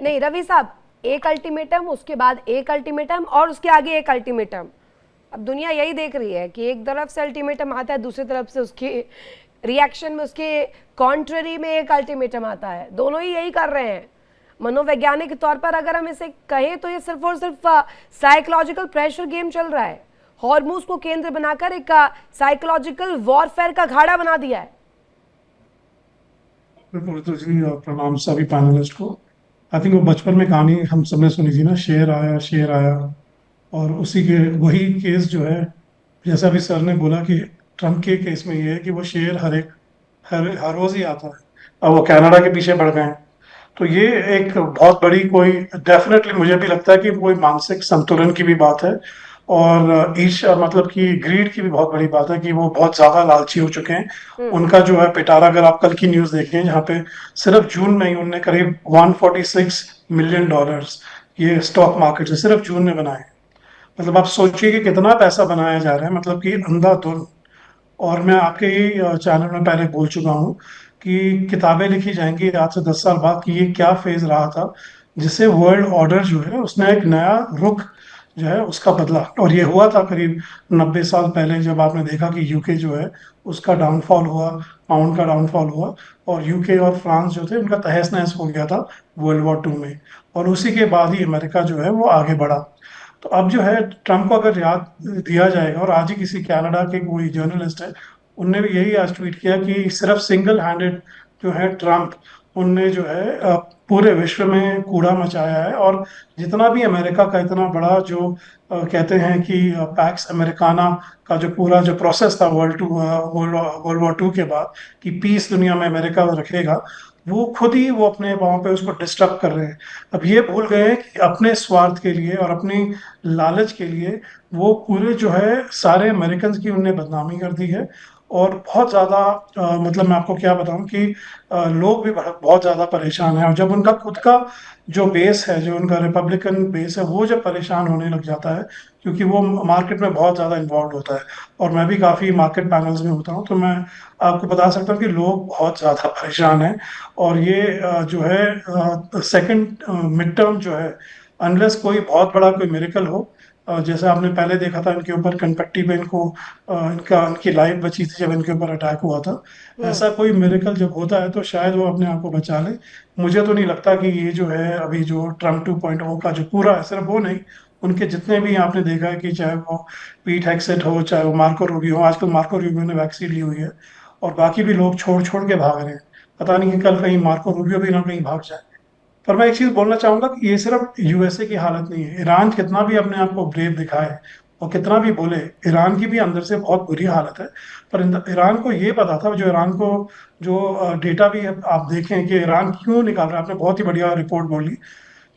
नहीं रवि साहब, एक अल्टीमेटम, उसके बाद एक अल्टीमेटम और उसके आगे एक अल्टीमेटम। अब दुनिया यही देख रही है कि एक तरफ से अल्टीमेटम आता है, दूसरी तरफ से उसके रिएक्शन में, उसके कॉन्ट्ररी में एक अल्टीमेटम आता है। दोनों ही यही कर रहे हैं। मनोवैज्ञानिक तौर पर अगर हम इसे कहें तो ये सिर्फ और सिर्फ साइकोलॉजिकल प्रेशर गेम चल रहा है। हॉर्मूज को केंद्र बनाकर एक साइकोलॉजिकल वॉरफेयर का अखाड़ा बना दिया है। बिल्कुल तो जी, प्रणाम सभी पैनलिस्ट को। आई थिंक वो बचपन में कहानी हम सबने सुनी थी ना, शेर आया। और उसी के वही केस जो है, जैसा अभी सर ने बोला कि ट्रम्प के केस में ये है कि वो शेर हर रोज ही आता है। अब वो कनाडा के पीछे बढ़ गए हैं। तो ये एक बहुत बड़ी कोई, डेफिनेटली मुझे भी लगता है कि कोई मानसिक संतुलन की भी बात है। और ईर्ष्या मतलब कि ग्रीड की भी बहुत बड़ी बात है कि वो बहुत ज्यादा लालची हो चुके हैं। उनका जो है पिटारा, अगर आप कल की न्यूज देखें, जहाँ पे सिर्फ जून में ही उनने करीब $146 मिलियन ये स्टॉक मार्केट से सिर्फ जून में बनाए। मतलब आप सोचिए कि कितना पैसा बनाया जा रहा है, मतलब कि अंधाधुंध। और मैं आपके ही चैनल में पहले बोल चुका हूँ कि किताबें लिखी जाएंगी आज से 10 साल बाद कि ये क्या फेज रहा था, जिससे वर्ल्ड ऑर्डर जो है उसने एक नया रुख जो है उसका बदला। और ये हुआ था करीब 90 साल पहले, जब आपने देखा कि यूके जो है उसका डाउनफॉल हुआ, पाउंड का डाउनफॉल हुआ। और यूके और फ्रांस जो थे उनका तहस नहस हो गया था वर्ल्ड वॉर 2 में। और उसी के बाद ही अमेरिका जो है वो आगे बढ़ा। तो अब जो है ट्रम्प को अगर याद दिया जाएगा, और आज ही किसी कनाडा के कोई जर्नलिस्ट है, उनने भी यही आज ट्वीट किया कि सिर्फ सिंगल हैंडेड जो है ट्रम्प, उनने जो है पूरे विश्व में कूड़ा मचाया है। और जितना भी अमेरिका का इतना बड़ा जो कहते हैं कि पैक्स अमेरिकाना का जो पूरा जो प्रोसेस था वर्ल्ड वॉर 2 के बाद, कि पीस दुनिया में अमेरिका रखेगा, वो खुद ही वो अपने वहां पे उसको डिस्टर्ब कर रहे हैं। अब ये भूल गए हैं कि अपने स्वार्थ के लिए और अपनी लालच के लिए वो पूरे जो है सारे अमेरिकन की उनने बदनामी कर दी है। और बहुत ज़्यादा मतलब मैं आपको क्या बताऊं कि लोग भी बहुत ज़्यादा परेशान हैं। और जब उनका खुद का जो बेस है, जो उनका रिपब्लिकन बेस है, वो जब परेशान होने लग जाता है, क्योंकि वो मार्केट में बहुत ज़्यादा इन्वॉल्व होता है। और मैं भी काफ़ी मार्केट पैनल्स में होता हूँ, तो मैं आपको बता सकता हूँ कि लोग बहुत ज़्यादा परेशान हैं। और ये जो है सेकंड मिड टर्म जो है, अनलेस कोई बहुत बड़ा कोई मिरेकल हो, जैसे आपने पहले देखा था इनके ऊपर कनपट्टी पे इनको इनकी लाइफ बची थी जब इनके ऊपर अटैक हुआ था। ऐसा कोई मिरेकल जब होता है तो शायद वो अपने आप को बचा ले। मुझे तो नहीं लगता कि ये जो है अभी जो ट्रम्प 2.0 का जो पूरा है, सिर्फ वो नहीं, उनके जितने भी आपने देखा है कि चाहे वो पीट हेगसेट हो, चाहे वो मार्को रूबियो हो, आजकल मार्को रूबियो ने वैक्सीन ली हुई है। और बाकी भी लोग छोड़ छोड़ के भाग रहे हैं। पता नहीं कि कल कहीं मार्को रूबियो भी ना कहीं भाग जाए। पर मैं एक चीज बोलना चाहूंगा कि ये सिर्फ यूएसए की हालत नहीं है। ईरान कितना भी अपने आप को ब्रेव दिखाए और कितना भी बोले, ईरान की भी अंदर से बहुत बुरी हालत है। पर ईरान को ये पता था, जो ईरान को जो डेटा भी आप देखें कि ईरान क्यों निकाल रहा है। आपने बहुत ही बढ़िया रिपोर्ट बोली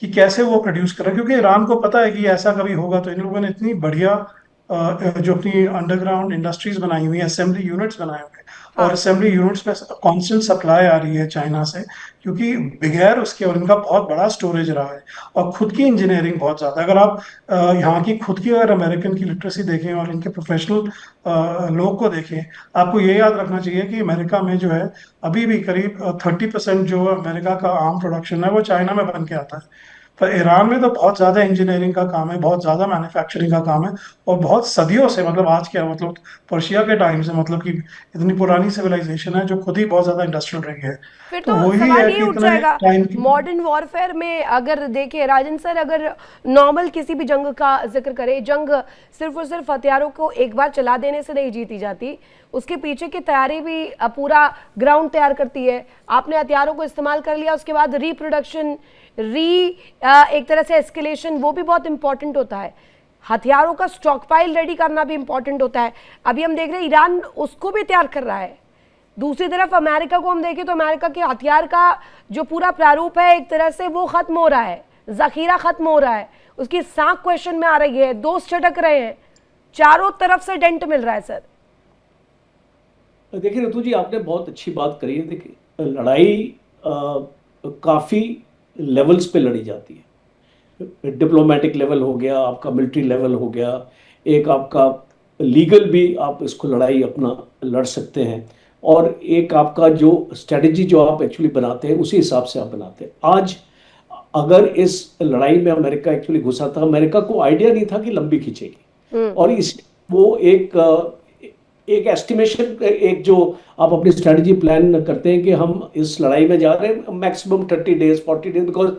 कि कैसे वो प्रोड्यूस कर रहा है, क्योंकि ईरान को पता है कि ऐसा कभी होगा। तो इन लोगों ने इतनी बढ़िया जो अपनी अंडरग्राउंड इंडस्ट्रीज बनाई हुई है, असेंबली यूनिट्स बनाए हुए हैं। और हाँ, असेंबली यूनिट्स में कांस्टेंट सप्लाई आ रही है चाइना से, क्योंकि बगैर उसके, और इनका बहुत बड़ा स्टोरेज रहा है। और खुद की इंजीनियरिंग बहुत ज़्यादा है। अगर आप यहाँ की खुद की, अगर अमेरिकन की लिटरेसी देखें और इनके प्रोफेशनल लोग को देखें, आपको ये याद रखना चाहिए कि अमेरिका में जो है अभी भी करीब 30% जो अमेरिका का आर्म प्रोडक्शन है वो चाइना में बन के आता है। पर ईरान में तो बहुत ज़्यादा इंजीनियरिंग का काम है, बहुत ज़्यादा मैन्युफैक्चरिंग का काम है। और बहुत सदियों से, मतलब आज क्या, मतलब पर्शिया के टाइम से, मतलब कि इतनी पुरानी सिविलाइजेशन है जो खुद ही बहुत ज़्यादा इंडस्ट्रियल रही है। फिर तो तो वही सवाल है ये कि उठ इतने जाएगा टाइम की। मॉडर्न वॉरफेयर में। अगर देखें राजन सर, अगर नॉर्मल किसी भी जंग का जिक्र करें, जंग सिर्फ और सिर्फ हथियारों को एक बार चला देने से नहीं जीती जाती, उसके पीछे की तैयारी भी पूरा ग्राउंड तैयार करती है। आपने हथियारों को इस्तेमाल कर लिया, उसके बाद रिप्रोडक्शन, एक तरह से एस्केलेशन, वो भी बहुत इंपॉर्टेंट होता है। हथियारों का स्टॉक पाइल रेडी करना भी इंपॉर्टेंट होता है। अभी हम देख रहे हैं ईरान उसको भी तैयार कर रहा है। दूसरी तरफ अमेरिका को हम देखें तो अमेरिका के हथियार का जो पूरा प्रारूप है, एक तरह से वो खत्म हो रहा है, जखीरा खत्म हो रहा है, उसकी साख क्वेश्चन में आ रही है, दोस्त छटक रहे हैं, चारों तरफ से डेंट मिल रहा है सर। देखिए ऋतु जी, आपने बहुत अच्छी बात करी है। देखिए लड़ाई काफ़ी लेवल्स पे लड़ी जाती है। डिप्लोमेटिक लेवल हो गया, आपका मिलिट्री लेवल हो गया, एक आपका लीगल भी आप इसको लड़ाई अपना लड़ सकते हैं, और एक आपका जो स्ट्रेटजी जो आप एक्चुअली बनाते हैं उसी हिसाब से आप बनाते हैं। आज अगर इस लड़ाई में अमेरिका एक्चुअली घुसा था, अमेरिका को आइडिया नहीं था कि लंबी खींचेगी, और इस वो एक एस्टिमेशन, एक जो आप अपनी स्ट्रेटजी प्लान करते हैं कि हम इस लड़ाई में जा रहे हैं मैक्सिमम 30 डेज 40 डेज, बिकॉज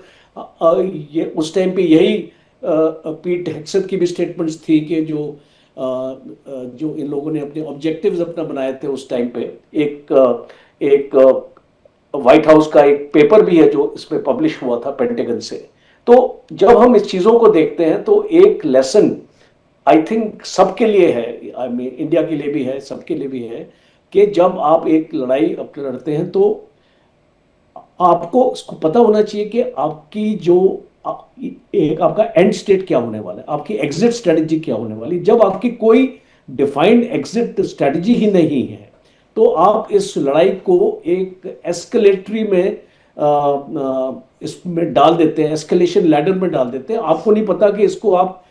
ये उस टाइम पे यही पीट हेग्सेथ की भी स्टेटमेंट्स थी कि जो इन लोगों ने अपने ऑब्जेक्टिव्स अपना बनाए थे उस टाइम पे, एक व्हाइट हाउस का एक पेपर भी है जो इसमें पब्लिश हुआ था पेंटागन से। तो जब हम इस चीजों को देखते हैं तो एक लेसन आई थिंक सबके लिए है, आई मीन इंडिया के लिए भी है, सबके लिए भी है, कि जब आप एक लड़ाई अपने लड़ते हैं तो आपको उसको पता होना चाहिए कि आपकी जो एक आपका एंड स्टेट क्या होने वाला है, आपकी एग्जिट स्ट्रेटजी क्या होने वाली। जब आपकी कोई डिफाइंड एग्जिट स्ट्रेटजी ही नहीं है तो आप इस लड़ाई को एक एस्केलेटरी में इसमें डाल देते हैं, एस्केलेशन लैडर में डाल देते हैं। आपको नहीं पता कि इसको आप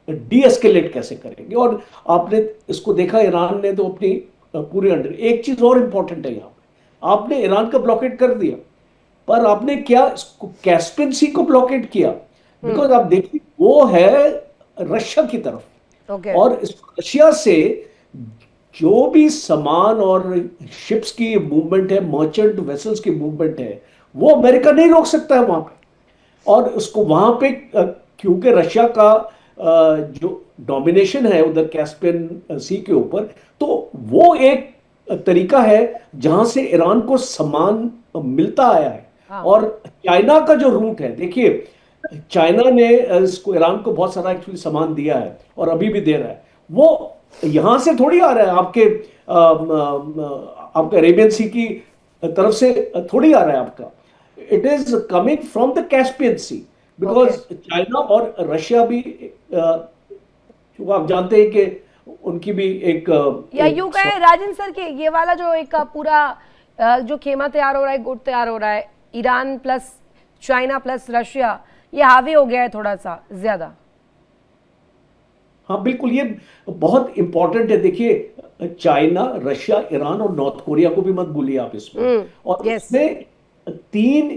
डी एस्केलेट कैसे करेंगे। और आपने इसको देखा, ईरान ने तो अपनी पूरे अंडर, एक चीज और इंपॉर्टेंट है यहाँ पे, आपने ईरान का ब्लॉकेट कर दिया, पर आपने क्या कैस्पियन सी को ब्लॉकेट किया, बिकॉज आप देखिए वो है रशिया की तरफ, और इस रशिया से जो भी सामान और शिप्स की मूवमेंट है, मर्चेंट वेसल्स की मूवमेंट है, वो अमेरिका नहीं रोक सकता है वहां पे। और उसको वहां पे क्योंकि रशिया का जो डोमिनेशन है उधर कैस्पियन सी के ऊपर, तो वो एक तरीका है जहां से ईरान को सामान मिलता आया है। और चाइना का जो रूट है, देखिए चाइना ने इसको ईरान को बहुत सारा एक्चुअली सामान दिया है और अभी भी दे रहा है, वो यहां से थोड़ी आ रहा है, आपके अरेबियन सी की तरफ से थोड़ी आ रहा है आपका, it is coming from the Caspian Sea, because China और रशिया भी जो आप जानते हैं कि उनकी भी एक या यूं कहे राजन सर के ये वाला जो एक पूरा जो खेमा तैयार हो रहा है, गुट तैयार हो रहा है, Iran plus China plus Russia, ये हावी हो गया है थोड़ा सा ज्यादा। हाँ बिल्कुल, ये बहुत इंपॉर्टेंट है। देखिए चाइना, रशिया, ईरान और नॉर्थ कोरिया को भी मत भूलिए आप इसमें, और इसमें 3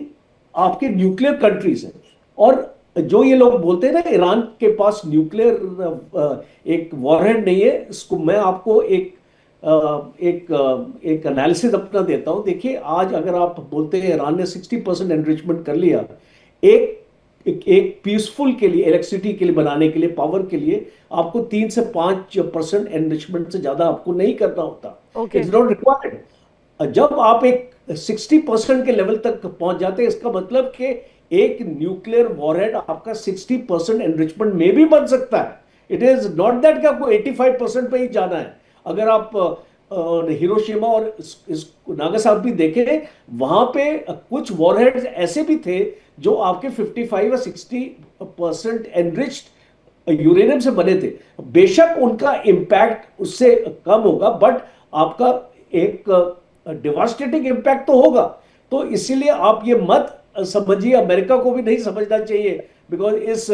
आपके न्यूक्लियर कंट्रीज हैं। और जो ये लोग बोलते हैं ना ईरान के पास न्यूक्लियर एक वॉरहेड नहीं है, इसको मैं आपको एक एनालिसिस अपना देता हूं। देखिए आज अगर आप बोलते हैं ईरान ने 60% एनरिचमेंट कर लिया, एक पीसफुल के लिए, इलेक्ट्रिसिटी के लिए बनाने के लिए, पावर के लिए आपको 3 से 5% एनरिचमेंट से ज्यादा आपको नहीं करना होता, इट्स नॉट रिक्वायर्ड। जब आप एक 60% के लेवल तक पहुंच जाते हैं, इसका मतलब कि एक न्यूक्लियर वॉरहेड आपका 60% एनरिचमेंट में भी बन सकता है। इट इज नॉट दैट कि आपको 85% पे ही जाना है। अगर आप हिरोशिमा और नागासाकी देखें, वहां पे कुछ वॉरहेड्स ऐसे भी थे जो आपके 55 या 60% एनरिच्ड यूरेनियम से बने थे। बेशक उनका इंपैक्ट उससे कम होगा, बट आपका एक डिवास्टेटिंग इंपैक्ट तो होगा। तो इसीलिए आप ये मत समझिए, अमेरिका को भी नहीं समझना चाहिए, बिकॉज इस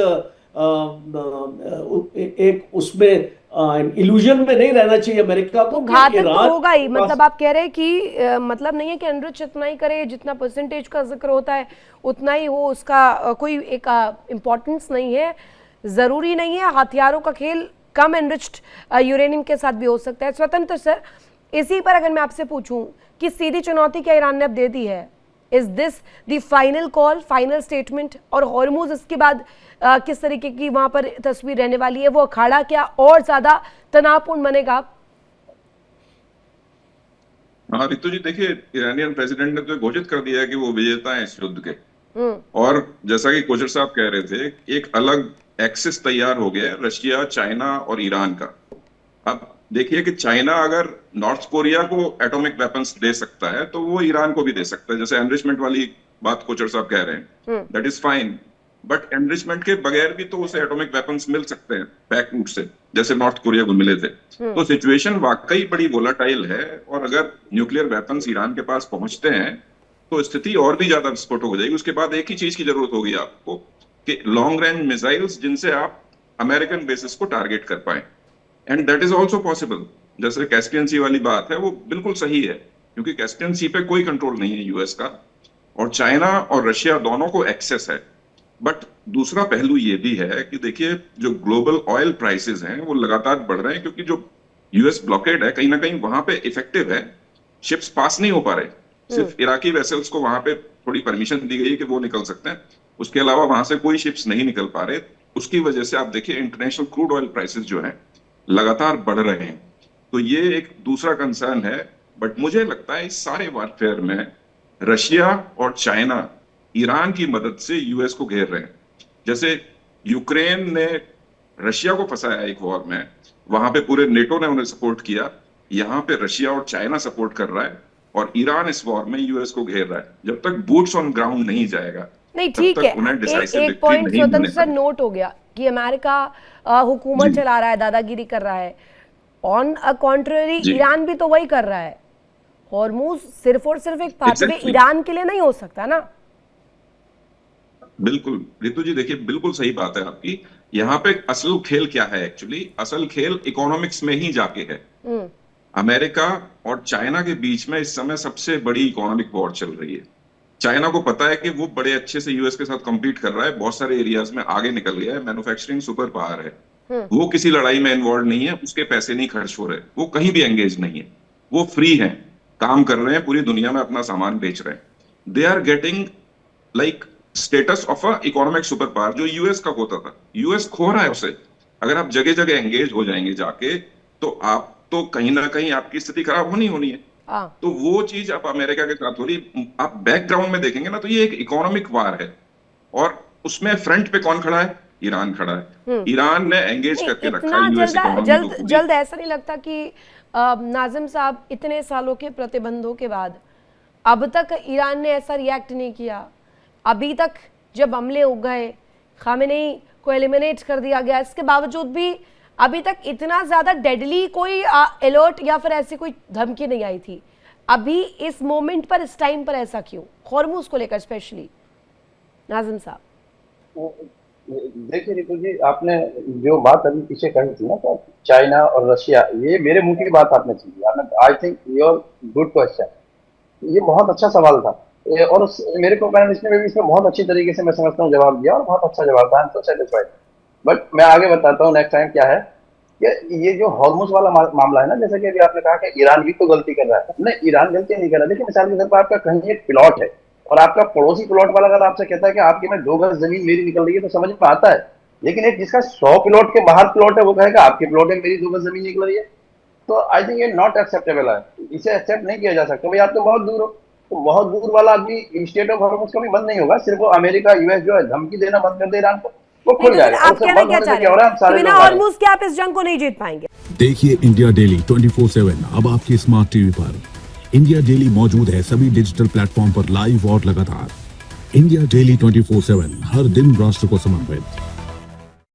एक उसमें इल्यूजन में नहीं रहना चाहिए अमेरिका को। घातक तो होगा ही, मतलब आप कह रहे हैं कि मतलब नहीं है कि एनरिच इतना ही करे, जितना परसेंटेज का जिक्र होता है उतना ही हो, उसका कोई एक इम्पोर्टेंस नहीं है, जरूरी नहीं है। हथियारों का खेल कम एनरिच्ड यूरेनियम के साथ भी हो सकता है। स्वतंत्र सर, इसी पर अगर मैं आपसे पूछूं कि सीधी चुनौती क्या ईरान ने अब दे दी है, is this the final call, final statement, और हॉर्मुज इसके बाद किस तरीके की वहां पर तस्वीर रहने वाली है, वो अखाड़ा क्या और ज्यादा तनावपूर्ण बनेगा? हाँ रितु जी, देखिए ईरानियन प्रेसिडेंट ने तो घोषित कर दिया है कि वो विजेता है इस युद्ध के, और जैसा कि कोचर साहब कह रहे थे, एक अलग एक्सिस तैयार हो गया है रशिया, चाइना और ईरान का। अब देखिए कि चाइना अगर नॉर्थ कोरिया को एटॉमिक वेपन्स दे सकता है तो वो ईरान को भी दे सकता है, जैसे एनरिचमेंट वाली बात कोचर साहब कह रहे हैं, that is fine, but enrichment के बगैर भी तो उसे एटॉमिक वेपन्स मिल सकते हैं बैक रूट से, जैसे नॉर्थ कोरिया को मिले थे। तो सिचुएशन वाकई बड़ी वोलाटाइल है, और अगर न्यूक्लियर वेपन्स ईरान के पास पहुंचते हैं तो स्थिति और भी ज्यादा विस्फोटक हो जाएगी। उसके बाद एक ही चीज की जरूरत होगी आपको, कि लॉन्ग रेंज मिसाइल्स जिनसे आप अमेरिकन बेसिस को टारगेट कर पाए, and that is also possible. जैसे कैस्पियन सी वाली बात है, वो बिल्कुल सही है, क्योंकि कैस्पियन सी पे कोई कंट्रोल नहीं है यूएस का, और चाइना और रशिया दोनों को एक्सेस है। बट दूसरा पहलू ये भी है कि देखिए जो ग्लोबल ऑयल प्राइसेस हैं वो लगातार बढ़ रहे हैं, क्योंकि जो यूएस ब्लॉकेड है कहीं ना कहीं वहां पे इफेक्टिव है, शिप्स पास नहीं हो पा रहे, सिर्फ इराकी वेसल्स को वहां पे थोड़ी परमिशन दी गई है कि वो निकल सकते हैं, उसके अलावा वहां से कोई शिप्स नहीं निकल पा रहे। उसकी वजह से आप देखिए इंटरनेशनल क्रूड ऑयल प्राइसेस जो हैं लगातार बढ़ रहे हैं, तो ये एक दूसरा कंसर्न है। बट मुझे लगता है इस सारे वारफेयर में रशिया और चाइना ईरान की मदद से यूएस को घेर रहे हैं। जैसे यूक्रेन ने रशिया को फंसाया एक वॉर में, वहां पे पूरे नेटो ने उन्हें सपोर्ट किया, यहाँ पे रशिया और चाइना सपोर्ट कर रहा है और ईरान इस वॉर में यूएस को घेर रहा है। जब तक बूट्स ऑन ग्राउंड नहीं जाएगा नहीं, तब ठीक तक है, उन्हें decisive एक victory पॉइंट नहीं स्वतंत्र मिलने सर पाएगी। नोट हो गया कि अमेरिका हुकूमत जी। चला रहा है, दादागिरी कर रहा है। ऑन अ कॉन्ट्ररी जी। ईरान भी तो वही कर रहा है। हॉर्मूज सिर्फ और सिर्फ एक पाथवे Exactly. ईरान के लिए नहीं हो सकता ना। बिल्कुल रितु जी, देखिए बिल्कुल सही बात है आपकी। यहाँ पे असल खेल क्या है, एक्चुअली असल खेल इकोनॉमिक्स में ही जाके है। अमेरिका और चाइना के बीच में इस समय सबसे बड़ी इकोनॉमिक वॉर चल रही है। चाइना को पता है कि वो बड़े अच्छे से यूएस के साथ compete कर रहा है, बहुत सारे एरियाज में आगे निकल गया है, मैन्युफैक्चरिंग सुपर पावर है, वो किसी लड़ाई में इन्वॉल्व नहीं है, उसके पैसे नहीं खर्च हो रहे, वो कहीं भी एंगेज नहीं है, वो फ्री है, काम कर रहे हैं, पूरी दुनिया में अपना सामान बेच रहे हैं। They are getting like status of a economic super power जो यूएस का होता था, यूएस खो रहा है उसे। अगर आप जगह जगह एंगेज हो जाएंगे जाके, तो आप तो कहीं ना कहीं आपकी स्थिति खराब होनी है। तो वो चीज अब अमेरिका के साथ हो रही। आप बैकग्राउंड में देखेंगे ना, तो ये एक इकोनॉमिक वार है और उसमें फ्रंट पे कौन खड़ा है? ईरान खड़ा है। ईरान ने एंगेज करके रखा है यूएस इकोनॉमी को। जल्द ऐसा नहीं लगता कि नाजिम साहब इतने सालों के प्रतिबंधों के बाद अब तक ईरान ने ऐसा रिएक्ट नहीं किया? अभी तक जब हमले हो गए, खामेनेई को एलिमिनेट कर दिया गया, इसके बावजूद भी अभी तक इतना ज्यादा डेडली कोई अलर्ट या फिर ऐसी कोई धमकी नहीं आई थी। अभी इस मोमेंट पर, इस टाइम पर ऐसा क्यों, हॉर्मूज को लेकर स्पेशली? नाजिम साहब देखिए रितु जी, आपने जो बात अभी पीछे कही थी ना, तो चाइना और रशिया, ये मेरे मुंह की बात आपने छीनी। I think your good question, ये बहुत अच्छा सवाल था और मेरे को इसमें बहुत अच्छी तरीके से मैं समझता हूँ जवाब दिया और बहुत अच्छा जवाब था। I am so satisfied. But मैं आगे बताता हूँ नेक्स्ट टाइम क्या है कि ये जो हॉर्मुज वाला मामला है ना, जैसे कि अभी आपने कहा कि ईरान भी तो गलती कर रहा है। नहीं, ईरान गलती नहीं कर रहा। देखिए मिसाल के तौर पर आपका कहीं एक प्लॉट है और आपका पड़ोसी प्लॉट वाला अगर आपसे कहता है कि आपकी में 2 गज जमीन मेरी निकल रही है, तो समझ में आता है। लेकिन एक जिसका 100 प्लॉट के बाहर प्लॉट है, वो कहेगा आपके प्लॉट है, मेरी 2 गज जमीन निकल रही है। तो आई थिंक ये नॉट एक्सेप्टेबल है, इसे एक्सेप्ट नहीं किया जा सकता। भाई आप तो बहुत दूर हो, तो बहुत दूर वाला आदमी स्टेट ऑफ हॉर्मुज का भी बंद नहीं होगा। सिर्फ वो अमेरिका यूएस जो है धमकी देना बंद कर दे ईरान को, वो खुल जाएगा। आप कहना क्या चाह रहे हैं? बिना हॉर्मुज के आप इस जंग को नहीं जीत पाएंगे। देखिए इंडिया डेली 24/7 अब आपकी स्मार्ट टीवी पर। इंडिया डेली मौजूद है सभी डिजिटल प्लेटफॉर्म पर लाइव और लगातार। इंडिया डेली 24/7 हर दिन राष्ट्र को समर्पित।